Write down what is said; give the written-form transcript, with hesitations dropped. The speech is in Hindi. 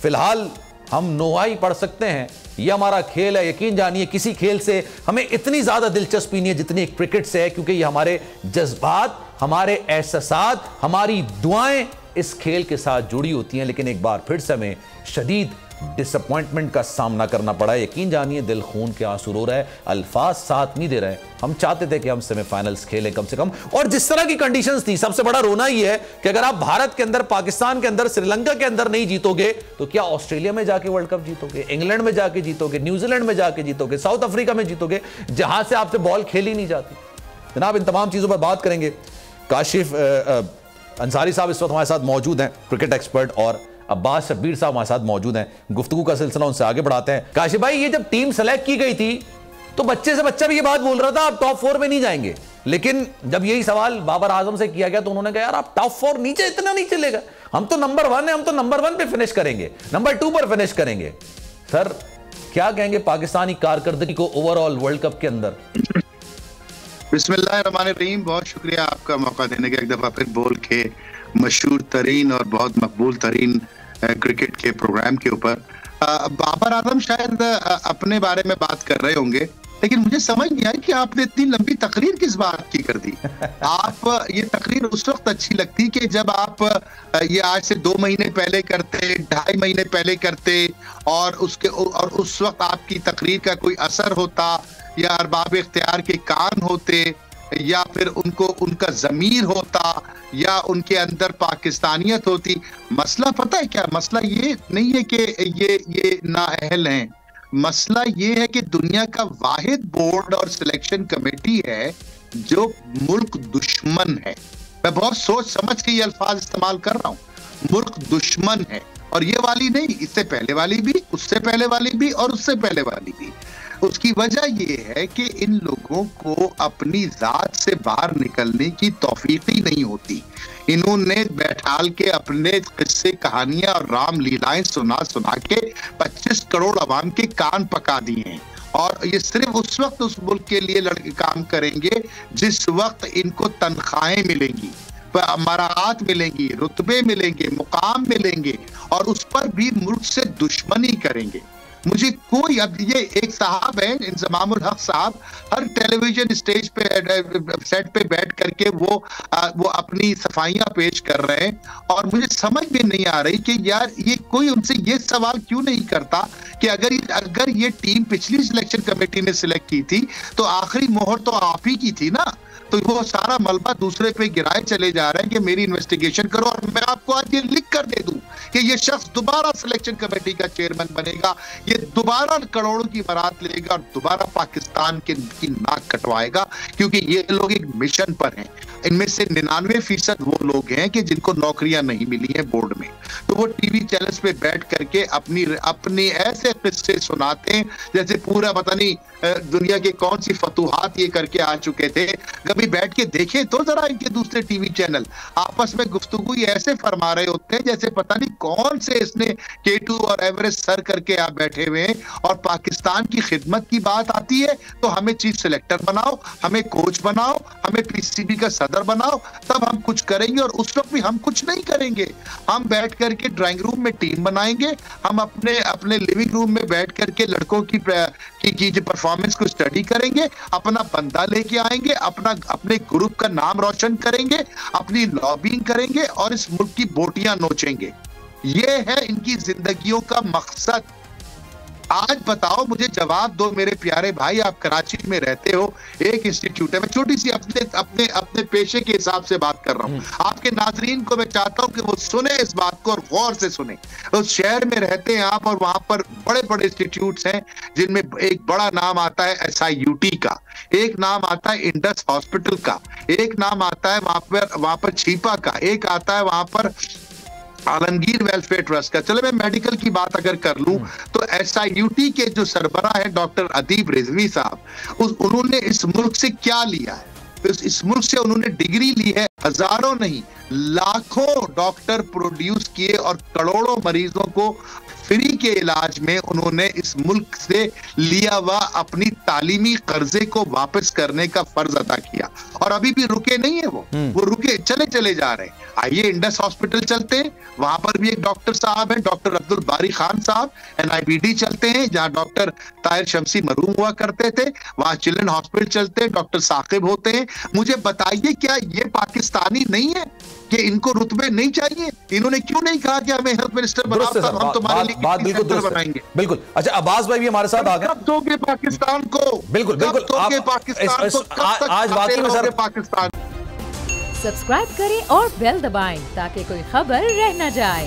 फिलहाल हम नोहा ही पढ़ सकते हैं, यह हमारा खेल है। यकीन जानिए किसी खेल से हमें इतनी ज्यादा दिलचस्पी नहीं है जितनी क्रिकेट से है, क्योंकि ये हमारे जज्बात, हमारे एहसासात, हमारी दुआएं इस खेल के साथ जुड़ी होती हैं। लेकिन एक बार फिर से हमें शदीद डिसअपॉइंटमेंट का सामना करना पड़ा है। यकीन जानिए दिल खून के आंसू रो रहा है, अल्फाज साथ नहीं दे रहे। हम चाहते थे कि हम सेमीफाइनल्स खेलें कम से कम, और जिस तरह की कंडीशंस थी, सबसे बड़ा रोना ही है कि अगर आप भारत के अंदर, पाकिस्तान के अंदर, श्रीलंका के अंदर नहीं जीतोगे तो क्या ऑस्ट्रेलिया में जाके वर्ल्ड कप जीतोगे, इंग्लैंड में जाके जीतोगे, न्यूजीलैंड में जाके जीतोगे, साउथ अफ्रीका में जीतोगे, जहां से आपसे बॉल खेली नहीं जाती। जनाब इन तमाम चीजों पर बात करेंगे। काशिफ अंसारी साहब इस वक्त हमारे साथ मौजूद हैं, क्रिकेट एक्सपर्ट, और अब्बास शब्बीर साहब हमारे साथ मौजूद हैं। गुफ्तगू का सिलसिला उनसे आगे बढ़ाते हैं। काशिफ भाई, ये जब टीम सेलेक्ट की गई थी तो बच्चे से बच्चा भी ये बात बोल रहा था आप टॉप 4 में नहीं जाएंगे, लेकिन जब यही सवाल बाबर आजम से किया गया तो उन्होंने कहा यार आप टॉप 4 नीचे इतना नहीं चलेगा, हम तो नंबर 1 है, हम तो नंबर 1 पे फिनिश करेंगे, नंबर 2 पर फिनिश करेंगे। सर क्या कहेंगे पाकिस्तानी कारकर्दगी को ओवरऑल वर्ल्ड कप के अंदर? बिस्मिल्लाहिर्रहमानिर्रहीम, बहुत शुक्रिया आपका मौका देने का एक दफा फिर बोल के मशहूर तरीन और बहुत मकबूल तरीन क्रिकेट के प्रोग्राम के ऊपर। बाबर आजम शायद अपने बारे में बात कर रहे होंगे, लेकिन मुझे समझ नहीं आई कि आपने इतनी लंबी तकरीर किस बात की कर दी। आप ये तकरीर उस वक्त अच्छी लगती कि जब आप ये आज से 2 महीने पहले करते, 2.5 महीने पहले करते, और उस वक्त आपकी तकरीर का कोई असर होता, या अरबाब इख्तियार के कान होते, या फिर उनको उनका ज़मीर होता, या उनके अंदर पाकिस्तानियत होती। मसला पता है क्या? मसला ये नहीं है कि ये नाअहल हैं, मसला ये है कि दुनिया का वाहिद बोर्ड और सिलेक्शन कमेटी है जो मुल्क दुश्मन है। मैं बहुत सोच समझ के ये अल्फाज इस्तेमाल कर रहा हूँ, मुल्क दुश्मन है। और ये वाली नहीं, इससे पहले वाली भी, उससे पहले वाली भी, और उससे पहले वाली भी। उसकी वजह यह है कि इन लोगों को अपनी जात से बाहर निकलने की तौफीक ही नहीं होती। इन्होंने बैठाल के अपने किस्से, कहानियां और राम लीलाएं सुना सुना के 25 करोड़ अवाम के कान पका दिए हैं। और ये सिर्फ उस वक्त उस मुल्क के लिए काम करेंगे जिस वक्त इनको तनख्वाहें मिलेंगी, मराआत मिलेंगी, रुतबे मिलेंगे, मुकाम मिलेंगे, और उस पर भी मुल्क से दुश्मनी करेंगे। मुझे कोई, अब ये एक साहब है इंजमामुल हक साहब, हर टेलीविजन स्टेज पे सेट पे बैठ करके वो अपनी सफाइयां पेश कर रहे हैं, और मुझे समझ में नहीं आ रही कि यार ये कोई उनसे ये सवाल क्यों नहीं करता कि अगर ये टीम पिछली सिलेक्शन कमेटी ने सिलेक्ट की थी तो आखिरी मोहर तो आप ही की थी ना, तो वो सारा मलबा दूसरे पे गिराए चले जा रहे हैं कि मेरी इन्वेस्टिगेशन करो, और मैं आपको आज ये लिख कर दे दूं कि ये शख्स दोबारा सिलेक्शन कमेटी का चेयरमैन बनेगा, ये दोबारा करोड़ों की बरात लेगा और दोबारा पाकिस्तान की नाक कटवाएगा, क्योंकि ये लोग एक मिशन पर हैं। इनमें से 99% वो लोग हैं कि जिनको नौकरियां नहीं मिली हैं बोर्ड में, तो वो टीवी चैनल्स पे बैठ करके अपनी ऐसे किस्से सुनाते हैं जैसे पूरा पता नहीं दुनिया के कौन सी फतूहात ये करके आ चुके थे। कभी बैठ के देखें तो जरा इनके दूसरे टीवी चैनल आपस में गुफ्तगू ऐसे फरमा रहे होते हैं जैसे पता नहीं कौन से इसने K2 और एवरेस्ट सर करके आप बैठे हुए हैं। और पाकिस्तान की खिदमत की बात आती है तो हमें चीफ सिलेक्टर बनाओ, हमें कोच बनाओ, हमें पीसीबी का सदर बनाओ, तब हम कुछ करेंगे। और उस वक्त भी हम कुछ नहीं करेंगे, हम बैठ करके ड्राइंग रूम में टीम बनाएंगे, हम अपने लिविंग रूम में बैठ करके लड़कों की जो परफॉर्मेंस को स्टडी करेंगे, अपना बंदा लेके आएंगे, अपने ग्रुप का नाम रोशन करेंगे, अपनी लॉबिंग करेंगे और इस मुल्क की बोटियां नोचेंगे। ये है इनकी जिंदगियों का मकसद। आज बताओ, मुझे जवाब दो मेरे प्यारे भाई, आप कराची में रहते हो, एक इंस्टीट्यूट है, मैं छोटी सी अपने पेशे के हिसाब से बात कर रहा हूँ, आपके नाजरीन को मैं चाहता हूँ कि वो सुने इस बात को और गौर से सुने। उस शहर में रहते हैं आप और वहां पर बड़े बड़े इंस्टीट्यूट्स हैं जिनमें एक बड़ा नाम आता है SIUT का, एक नाम आता है इंडस हॉस्पिटल का, एक नाम आता है वहां पर छिपा का, एक आता है वहां पर आलमगीर वेलफेयर ट्रस्ट का। चलो मैं मेडिकल की बात अगर कर लूं तो SIUT के जो सरबराह है डॉक्टर अदीब रिजवी साहब, उन्होंने इस मुल्क से क्या लिया है? इस मुल्क से उन्होंने डिग्री ली है, हजारों नहीं लाखों डॉक्टर प्रोड्यूस किए और करोड़ों मरीजों को फ्री के इलाज में उन्होंने इस मुल्क से लिया हुआ अपनी तालीमी कर्जे को वापस करने का फर्ज अदा किया, और अभी भी रुके नहीं है वो रुके चले जा रहे हैं। आइए इंडस हॉस्पिटल चलते हैं, वहां पर भी एक डॉक्टर साहब हैं, डॉक्टर अब्दुल बारी खान साहब। NIBD चलते हैं, जहां डॉक्टर ताहिर शमसी मरहूम हुआ करते थे, वहां चिल्ड्रन हॉस्पिटल चलते हैं, डॉक्टर साकिब होते हैं। मुझे बताइए, क्या ये पाकिस्तानी नहीं है कि इनको रुतबे नहीं चाहिए? इन्होंने क्यों नहीं कहा कि हमें हेल्थ मिनिस्टर बनाओ, हम तुम्हारे लिए बात बिल्कुल दुरुस्त बनाएंगे। बिल्कुल। अच्छा, अब्बास भाई भी हमारे साथ आ गए। कब दोगे पाकिस्तान को? बिल्कुल बिल्कुल पाकिस्तान को आज वाकई में सर पाकिस्तान। सब्सक्राइब करें और बेल दबाएं ताकि कोई खबर रह न जाए।